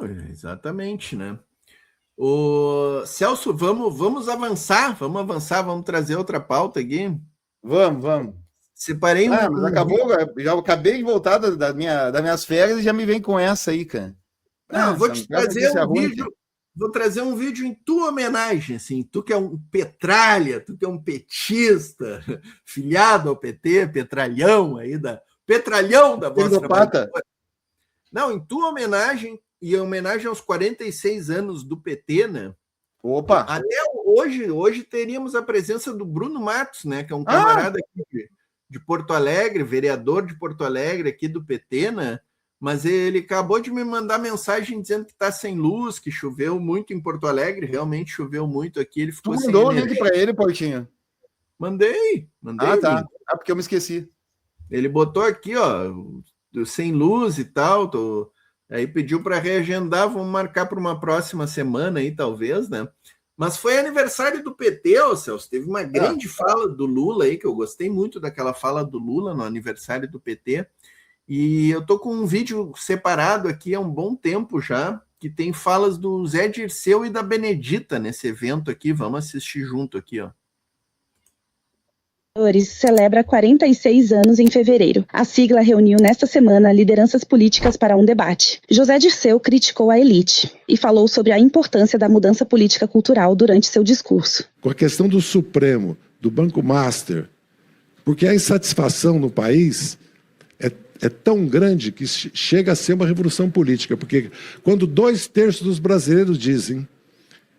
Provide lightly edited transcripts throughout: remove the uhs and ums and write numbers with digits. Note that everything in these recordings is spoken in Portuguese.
Não, exatamente, né? O Celso, vamos avançar, vamos trazer outra pauta aqui. Vamos. Separei mas acabou, já acabei de voltar das minhas férias e já me vem com essa aí, cara. Não, vou te trazer um vídeo, vou trazer um vídeo em tua homenagem, assim, tu que é um petralha, tu que é um petista, filiado ao PT, petralhão aí petralhão da Voz Trabalhadora. Não, em tua homenagem, e em homenagem aos 46 anos do PT, né? Opa! Até hoje teríamos a presença do Bruno Matos, né? Que é um camarada aqui de Porto Alegre, vereador de Porto Alegre aqui do PT, né? Mas ele acabou de me mandar mensagem dizendo que está sem luz, que choveu muito em Porto Alegre, realmente choveu muito aqui. Ele ficou tu mandou o link para ele, Portinho? Mandei. Tá. Porque eu me esqueci. Ele botou aqui, ó, sem luz e tal. Aí pediu para reagendar, vamos marcar para uma próxima semana aí, talvez, né? Mas foi aniversário do PT, ô Celso. Teve uma grande fala do Lula aí, que eu gostei muito daquela fala do Lula no aniversário do PT. E eu tô com um vídeo separado aqui há um bom tempo já, que tem falas do Zé Dirceu e da Benedita nesse evento aqui. Vamos assistir junto aqui, ó. Celebra 46 anos em fevereiro. A sigla reuniu nesta semana lideranças políticas para um debate. José Dirceu criticou a elite e falou sobre a importância da mudança política cultural durante seu discurso. Com a questão do Supremo, do Banco Master, porque a insatisfação no país é tão grande que chega a ser uma revolução política, porque quando 2/3 dos brasileiros dizem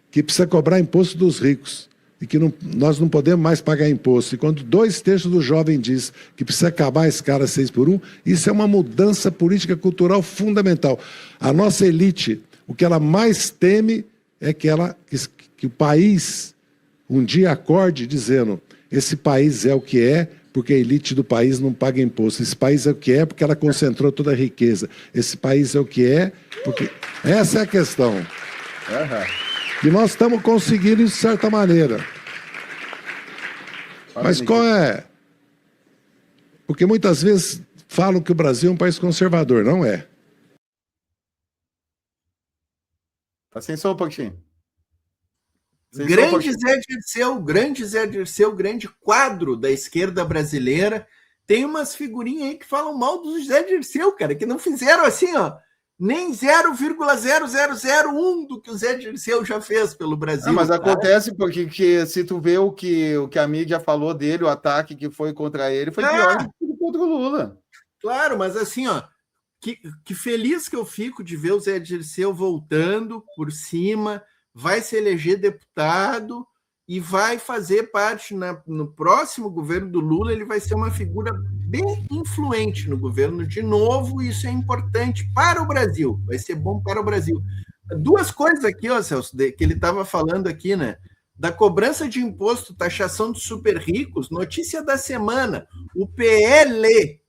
que precisa cobrar imposto dos ricos e que nós não podemos mais pagar imposto, e quando 2/3 do jovem diz que precisa acabar a escala 6x1, isso é uma mudança política cultural fundamental. A nossa elite, o que ela mais teme é que o país um dia acorde dizendo: esse país é o que é, porque a elite do país não paga imposto. Esse país é o que é porque ela concentrou toda a riqueza. Esse país é o que é porque... Essa é a questão. E nós estamos conseguindo isso de certa maneira. Mas qual é? Porque muitas vezes falam que o Brasil é um país conservador. Não é. Assim só um pouquinho. Grande Zé Dirceu, grande quadro da esquerda brasileira. Tem umas figurinhas aí que falam mal do Zé Dirceu, cara, que não fizeram assim, ó, nem 0,0001 do que o Zé Dirceu já fez pelo Brasil. Mas acontece porque se tu vê o que a mídia falou dele, o ataque que foi contra ele, foi pior do que contra o Lula. Claro, mas assim, ó, que feliz que eu fico de ver o Zé Dirceu voltando por cima, vai se eleger deputado e vai fazer parte no próximo governo do Lula. Ele vai ser uma figura bem influente no governo de novo, e isso é importante para o Brasil, vai ser bom para o Brasil. Duas coisas aqui, ó, Celso, que ele estava falando aqui, né? Da cobrança de imposto, taxação de super ricos, notícia da semana, o PL,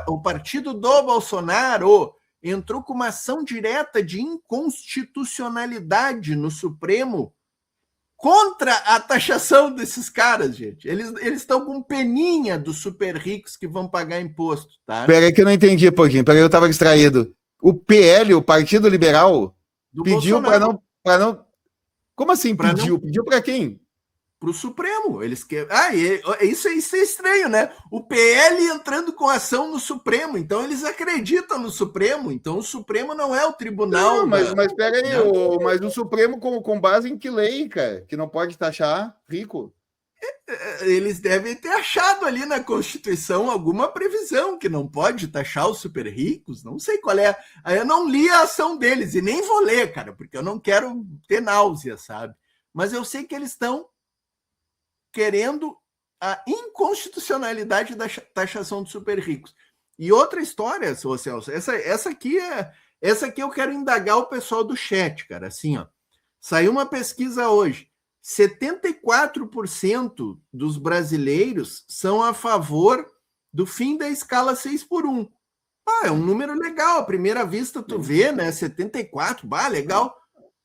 o partido do Bolsonaro, entrou com uma ação direta de inconstitucionalidade no Supremo contra a taxação desses caras, gente. Eles estão com peninha dos super ricos que vão pagar imposto, tá? Peraí que eu não entendi, pouquinho. Peraí, eu estava distraído. O PL, o Partido Liberal, pediu para não... Como assim pediu? Pediu para quem? Para o Supremo. Eles querem... isso é estranho, né? O PL entrando com ação no Supremo. Então, eles acreditam no Supremo. Então, o Supremo não é o tribunal. Não, mas peraí, mas o Supremo com base em que lei, cara? Que não pode taxar rico? Eles devem ter achado ali na Constituição alguma previsão que não pode taxar os super ricos. Não sei qual é. Eu não li a ação deles e nem vou ler, cara, porque eu não quero ter náusea, sabe? Mas eu sei que eles estão querendo a inconstitucionalidade da taxação de super ricos. E outra história, Celso, essa aqui eu quero indagar o pessoal do chat, cara. Assim, ó, saiu uma pesquisa hoje. 74% dos brasileiros são a favor do fim da escala 6x1. É um número legal. À primeira vista, tu vê, né? 74, legal.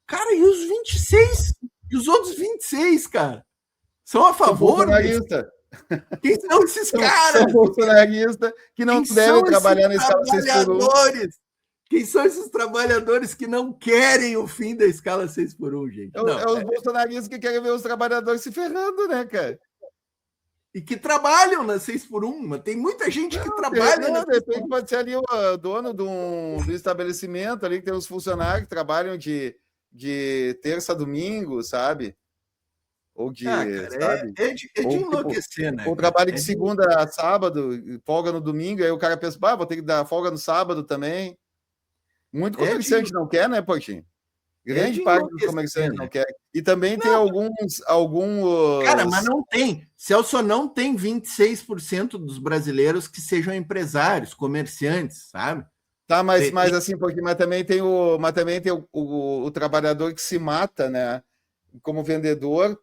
Cara, e os 26? E os outros 26, cara? São a favor? Quem são esses caras? São bolsonaristas que não devem trabalhar na escala 6x1. Quem são esses trabalhadores que não querem o fim da escala 6x1, gente? É os bolsonaristas que querem ver os trabalhadores se ferrando, né, cara? E que trabalham na 6x1, mas tem muita gente que trabalha na 6x1. De repente pode ser ali o dono do estabelecimento ali, que tem os funcionários que trabalham de terça a domingo, sabe? Ou de, sabe? É de enlouquecer, né? Ou trabalho de segunda a sábado, folga no domingo, aí o cara pensa, vou ter que dar folga no sábado também. Muito comerciante não quer, né, Portinho? Grande parte dos comerciantes não quer. E também tem alguns... Cara, mas não tem. Celso, não tem 26% dos brasileiros que sejam empresários, comerciantes, sabe? Tá, mas assim, porque também tem o trabalhador que se mata, né? Como vendedor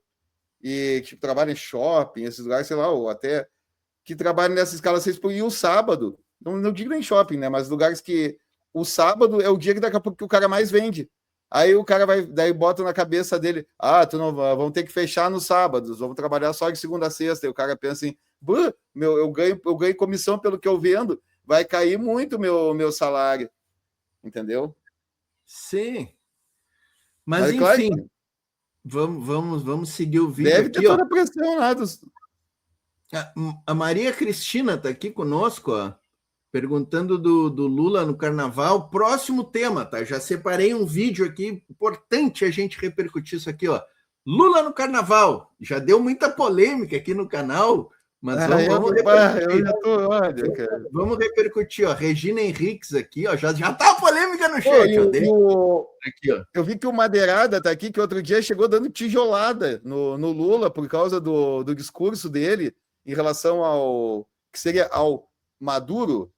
e que trabalha em shopping, esses lugares, sei lá, ou até que trabalha nessa escala 6x1 e o sábado. Não digo nem shopping, né? Mas lugares que o sábado é o dia que daqui a pouco que o cara mais vende. Aí o cara daí bota na cabeça dele, vamos ter que fechar nos sábados, vamos trabalhar só de segunda a sexta. E o cara pensa assim, eu ganho comissão pelo que eu vendo, vai cair muito meu salário. Entendeu? Sim. Mas enfim, claro, vamos seguir o vídeo. Deve ter toda a pressão lá dos... A Maria Cristina está aqui conosco, ó, perguntando do Lula no carnaval. Próximo tema, tá? Já separei um vídeo aqui, importante a gente repercutir isso aqui, ó. Lula no carnaval. Já deu muita polêmica aqui no canal, mas vamos repercutir. Vamos repercutir, ó. Regina Henriques aqui, ó. Já tá a polêmica no chat. Aqui, ó. Eu vi que o Madeirada tá aqui, que outro dia chegou dando tijolada no Lula por causa do discurso dele em relação ao que seria ao Maduro.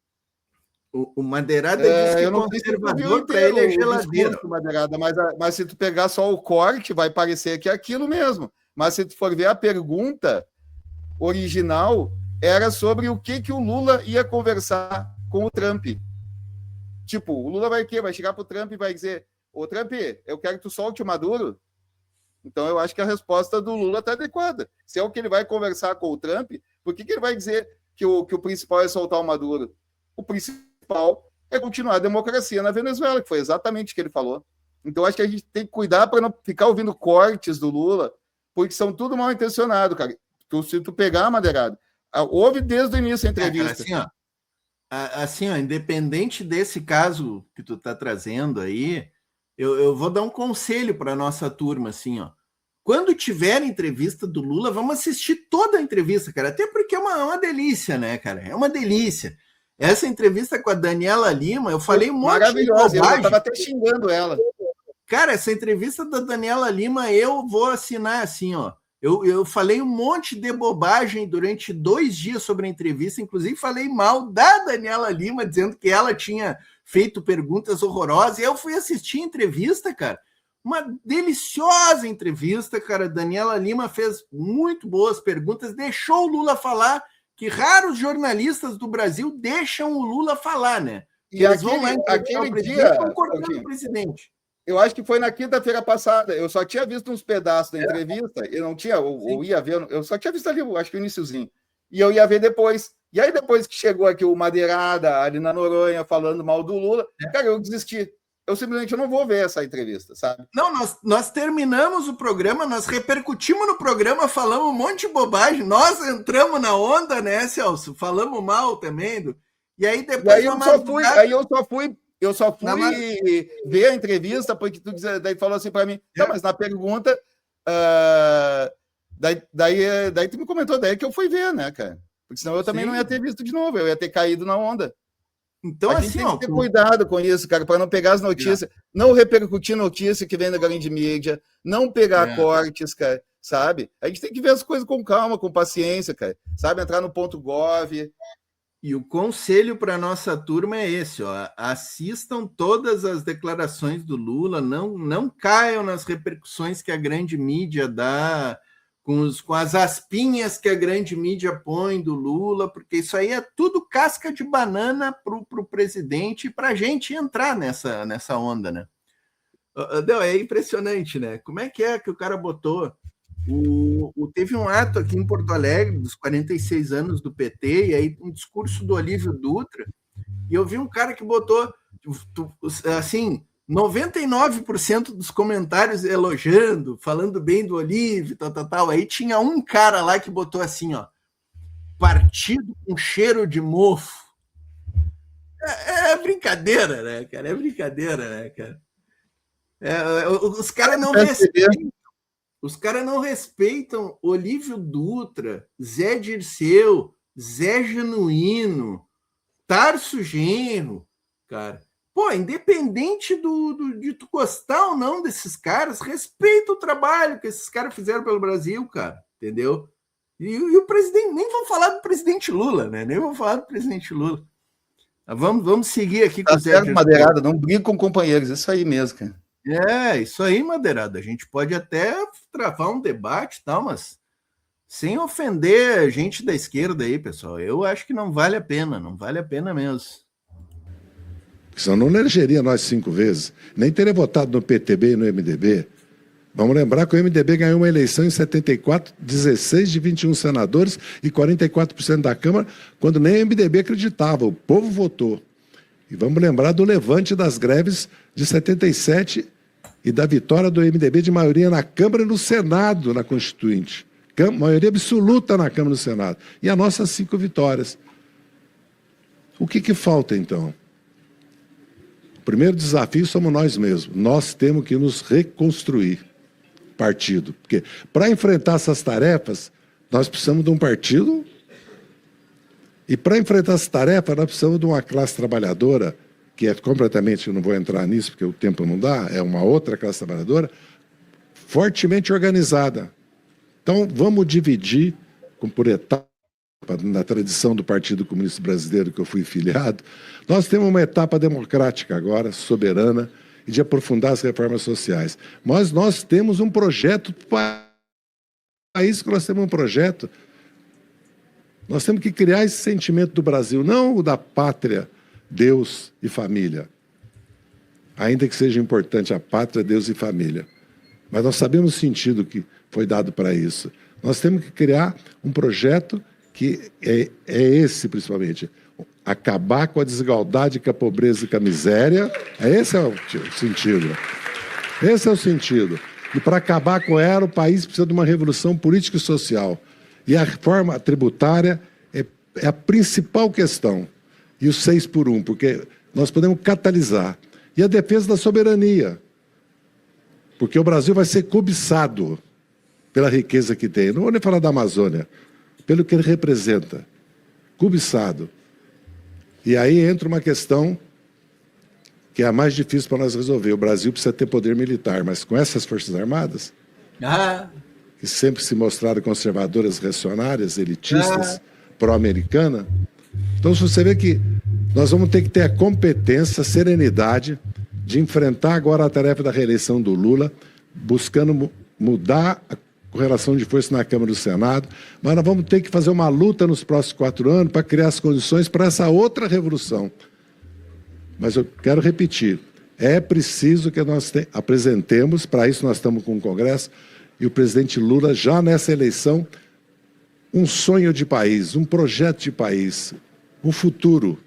O Madeirada disse que eu não conservador para ele é geladeira. Madeirada, mas se tu pegar só o corte, vai parecer que é aquilo mesmo. Mas se tu for ver a pergunta original, era sobre o que o Lula ia conversar com o Trump. Tipo, o Lula vai chegar pro Trump e vai dizer, ô Trump, eu quero que tu solte o Maduro. Então eu acho que a resposta do Lula está adequada. Se é o que ele vai conversar com o Trump, por que ele vai dizer que o principal é soltar o Maduro? O principal é continuar a democracia na Venezuela, que foi exatamente o que ele falou. Então, acho que a gente tem que cuidar para não ficar ouvindo cortes do Lula, porque são tudo mal intencionados, cara. Se tu pegar a Madeirada, houve desde o início a entrevista. Assim, ó, independente desse caso que tu tá trazendo aí, eu vou dar um conselho para nossa turma, assim, ó. Quando tiver entrevista do Lula, vamos assistir toda a entrevista, cara. Até porque é uma delícia, né, cara? É uma delícia. Essa entrevista com a Daniela Lima, eu falei um monte de bobagem. Eu estava até xingando ela. Cara, essa entrevista da Daniela Lima, eu vou assinar assim, ó. Eu falei um monte de bobagem durante 2 dias sobre a entrevista, inclusive falei mal da Daniela Lima, dizendo que ela tinha feito perguntas horrorosas, e eu fui assistir a entrevista, cara. Uma deliciosa entrevista, cara. Daniela Lima fez muito boas perguntas, deixou o Lula falar, que raros jornalistas do Brasil deixam o Lula falar, né? E eles vão lá aquele dia concordando com o presidente. Eu acho que foi na quinta-feira passada. Eu só tinha visto uns pedaços da entrevista. Eu não tinha, ou ia ver, eu só tinha visto ali, acho que o iniciozinho. E eu ia ver depois. E aí, depois que chegou aqui o Madeirada, ali na Noronha, falando mal do Lula, cara, eu desisti. Eu simplesmente não vou ver essa entrevista, sabe? Não, nós terminamos o programa, nós repercutimos no programa, falamos um monte de bobagem, nós entramos na onda, né, Celso? Falamos mal também. E aí depois... Eu só fui ver a entrevista, porque tu daí falou assim para mim, tá, mas na pergunta, daí tu me comentou daí que eu fui ver, né, cara? Porque senão eu também não ia ter visto de novo, eu ia ter caído na onda. Então, a gente tem que ter cuidado com isso, cara, para não pegar as notícias, não repercutir notícia que vem da grande mídia, não pegar cortes, cara, sabe? A gente tem que ver as coisas com calma, com paciência, cara, sabe? Entrar no .gov. E o conselho para a nossa turma é esse, ó, assistam todas as declarações do Lula, não caiam nas repercussões que a grande mídia dá, com as aspinhas que a grande mídia põe do Lula, porque isso aí é tudo casca de banana para o presidente e para a gente entrar nessa onda, né? É impressionante, né? Como é que o cara botou? Teve um ato aqui em Porto Alegre, dos 46 anos do PT, e aí um discurso do Olívio Dutra, e eu vi um cara que botou assim, 99% dos comentários elogiando, falando bem do Olívio, tal. Aí tinha um cara lá que botou assim, ó, partido com cheiro de mofo. É brincadeira, né, cara? É brincadeira, né, cara? Os caras não respeitam. Os caras não respeitam Olívio Dutra, Zé Dirceu, Zé Genuíno, Tarso Genro, cara. Pô, independente de tu gostar ou não desses caras, respeita o trabalho que esses caras fizeram pelo Brasil, cara, entendeu? E o presidente, nem vamos falar do presidente Lula, né? Nem vamos falar do presidente Lula. Vamos seguir aqui com o Zé Dirceu. Madeirada, não briga com companheiros, isso aí mesmo, cara. Isso aí, Madeirada. A gente pode até travar um debate e tal, mas sem ofender a gente da esquerda aí, pessoal. Eu acho que não vale a pena mesmo. Senão não elegeria nós 5 vezes. Nem teria votado no PTB e no MDB. Vamos lembrar que o MDB ganhou uma eleição em 74, 16 de 21 senadores e 44% da Câmara, quando nem o MDB acreditava. O povo votou. E vamos lembrar do levante das greves de 77 e da vitória do MDB de maioria na Câmara e no Senado, na Constituinte. Maioria absoluta na Câmara e no Senado. E as nossas 5 vitórias. O que falta, então? O primeiro desafio somos nós mesmos. Nós temos que nos reconstruir partido. Porque para enfrentar essas tarefas, nós precisamos de um partido. E para enfrentar essa tarefa, nós precisamos de uma classe trabalhadora, que é completamente, eu não vou entrar nisso porque o tempo não dá, é uma outra classe trabalhadora, fortemente organizada. Então, vamos dividir, por etapa, na tradição do Partido Comunista Brasileiro, que eu fui filiado, nós temos uma etapa democrática agora, soberana, e de aprofundar as reformas sociais. Mas nós temos um projeto para o país, que nós temos um projeto. Nós temos que criar esse sentimento do Brasil, não o da pátria, Deus e família. Ainda que seja importante a pátria, Deus e família. Mas nós sabemos o sentido que foi dado para isso. Nós temos que criar um projeto que é esse, principalmente. Acabar com a desigualdade, com a pobreza e com a miséria. Esse é o sentido. Esse é o sentido. E para acabar com ela, o país precisa de uma revolução política e social. E a reforma tributária é a principal questão. E o 6x1, porque nós podemos catalisar. E a defesa da soberania. Porque o Brasil vai ser cobiçado pela riqueza que tem. Não vou nem falar da Amazônia. Pelo que ele representa. Cobiçado. E aí entra uma questão que é a mais difícil para nós resolver. O Brasil precisa ter poder militar, mas com essas Forças Armadas, que sempre se mostraram conservadoras, reacionárias, elitistas, pró-americana. Então, se você vê que nós vamos ter que ter a competência, a serenidade de enfrentar agora a tarefa da reeleição do Lula, buscando mudar a correlação de força na Câmara e no Senado, mas nós vamos ter que fazer uma luta nos próximos 4 anos para criar as condições para essa outra revolução. Mas eu quero repetir, é preciso que nós apresentemos, para isso nós estamos com o Congresso, e o presidente Lula, já nessa eleição, um sonho de país, um projeto de país, um futuro,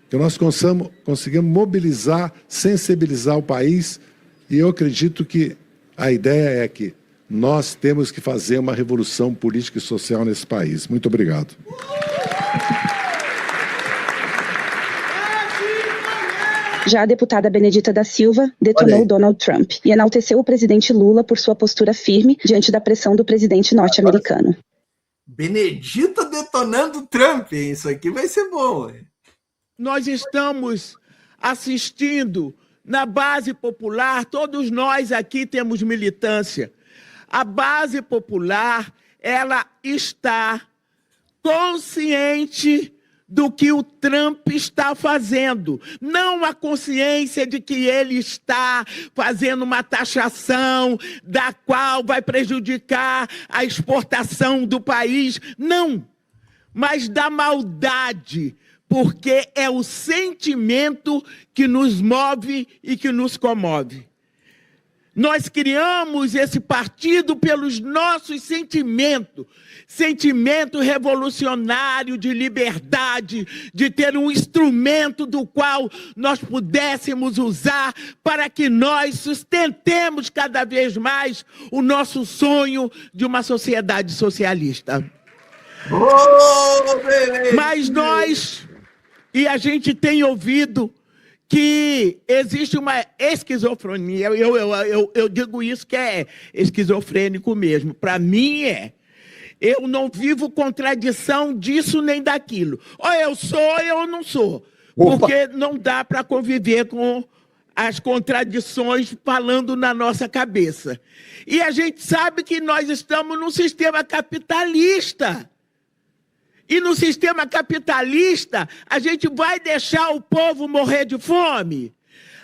que nós conseguimos mobilizar, sensibilizar o país, e eu acredito que a ideia é que nós temos que fazer uma revolução política e social nesse país. Muito obrigado. Já a deputada Benedita da Silva detonou Donald Trump e enalteceu o presidente Lula por sua postura firme diante da pressão do presidente norte-americano. Benedita detonando Trump, hein? Isso aqui vai ser bom. Hein? Nós estamos assistindo na base popular, todos nós aqui temos militância. A base popular, ela está consciente do que o Trump está fazendo. Não a consciência de que ele está fazendo uma taxação da qual vai prejudicar a exportação do país. Não, mas da maldade, porque é o sentimento que nos move e que nos comove. Nós criamos esse partido pelos nossos sentimentos, sentimento revolucionário de liberdade, de ter um instrumento do qual nós pudéssemos usar para que nós sustentemos cada vez mais o nosso sonho de uma sociedade socialista. Mas nós, e a gente tem ouvido que existe uma esquizofrenia, eu digo isso que é esquizofrênico mesmo, para mim é. Eu não vivo contradição disso nem daquilo. Ou eu sou ou eu não sou. Porque não dá para conviver com as contradições falando na nossa cabeça. E a gente sabe que nós estamos num sistema capitalista. E no sistema capitalista, a gente vai deixar o povo morrer de fome?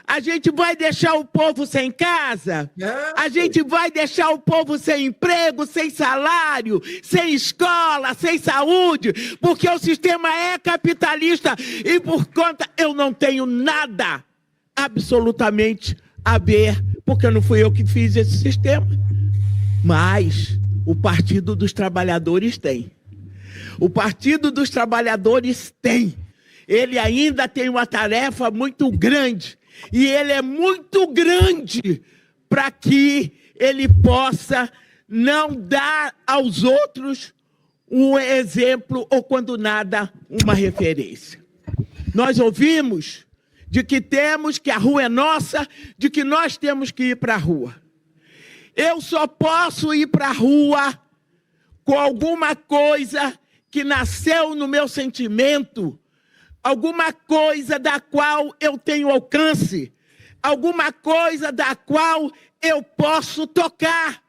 A gente vai deixar o povo sem casa? A gente vai deixar o povo sem emprego, sem salário, sem escola, sem saúde? Porque o sistema é capitalista e por conta eu não tenho nada absolutamente a ver, porque não fui eu que fiz esse sistema. Mas o Partido dos Trabalhadores tem. O Partido dos Trabalhadores tem. Ele ainda tem uma tarefa muito grande. E ele é muito grande para que ele possa não dar aos outros um exemplo ou, quando nada, uma referência. Nós ouvimos de que temos que a rua é nossa, de que nós temos que ir para a rua. Eu só posso ir para a rua com alguma coisa que nasceu no meu sentimento, alguma coisa da qual eu tenho alcance, alguma coisa da qual eu posso tocar.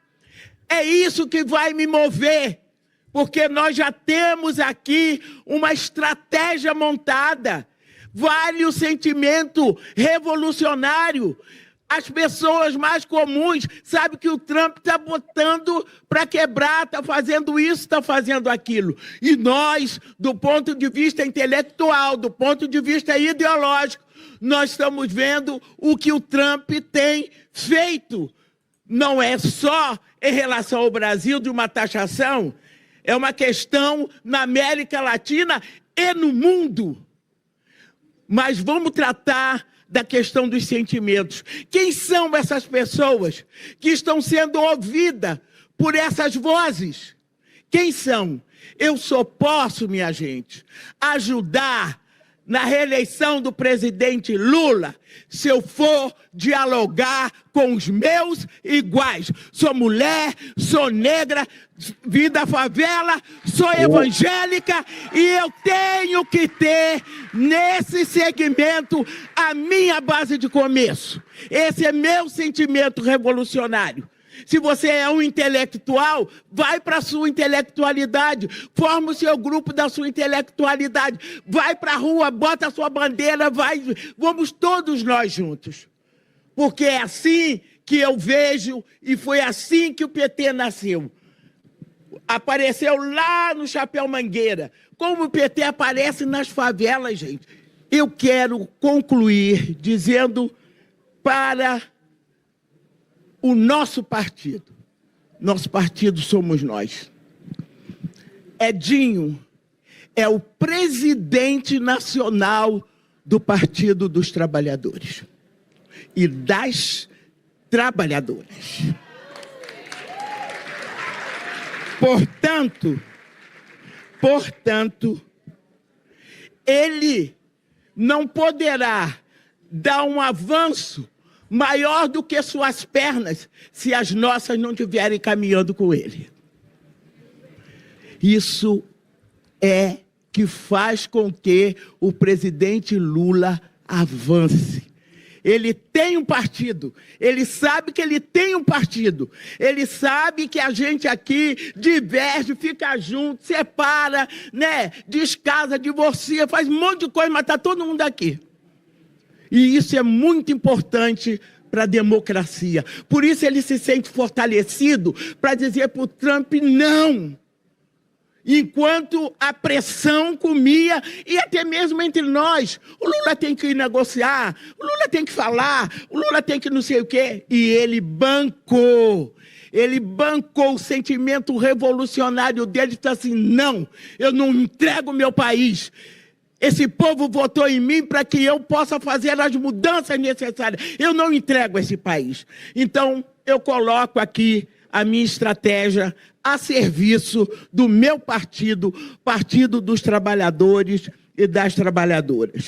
É isso que vai me mover, porque nós já temos aqui uma estratégia montada. Vale o sentimento revolucionário. As pessoas mais comuns sabem que o Trump está botando para quebrar, está fazendo isso, está fazendo aquilo. E nós, do ponto de vista intelectual, do ponto de vista ideológico, nós estamos vendo o que o Trump tem feito. Não é só em relação ao Brasil de uma taxação, é uma questão na América Latina e no mundo. Mas vamos tratar da questão dos sentimentos. Quem são essas pessoas que estão sendo ouvidas por essas vozes? Quem são? Eu só posso, minha gente, ajudar na reeleição do presidente Lula se eu for dialogar com os meus iguais. Sou mulher, sou negra, vim da favela, sou evangélica e eu tenho que ter nesse segmento a minha base de começo. Esse é meu sentimento revolucionário. Se você é um intelectual, vai para a sua intelectualidade, forma o seu grupo da sua intelectualidade, vai para a rua, bota a sua bandeira, vamos todos nós juntos. Porque é assim que eu vejo e foi assim que o PT nasceu. Apareceu lá no Chapéu Mangueira, como o PT aparece nas favelas, gente. Eu quero concluir dizendo para o nosso partido somos nós. Edinho é o presidente nacional do Partido dos Trabalhadores e das Trabalhadoras. Portanto, ele não poderá dar um avanço maior do que suas pernas, se as nossas não estiverem caminhando com ele. Isso é que faz com que o presidente Lula avance. Ele tem um partido, ele sabe que ele tem um partido, ele sabe que a gente aqui diverge, fica junto, separa, né? Descasa, divorcia, faz um monte de coisa, mas está todo mundo aqui. E isso é muito importante para a democracia. Por isso ele se sente fortalecido para dizer para o Trump não. enquanto a pressão comia, e até mesmo entre nós. O Lula tem que negociar, o Lula tem que falar, o Lula tem que não sei o quê. E ele bancou o sentimento revolucionário dele e disse assim, não, eu não entrego o meu país. Esse povo votou em mim para que eu possa fazer as mudanças necessárias. Eu não entrego esse país. Então, eu coloco aqui a minha estratégia a serviço do meu partido, Partido dos Trabalhadores e das Trabalhadoras.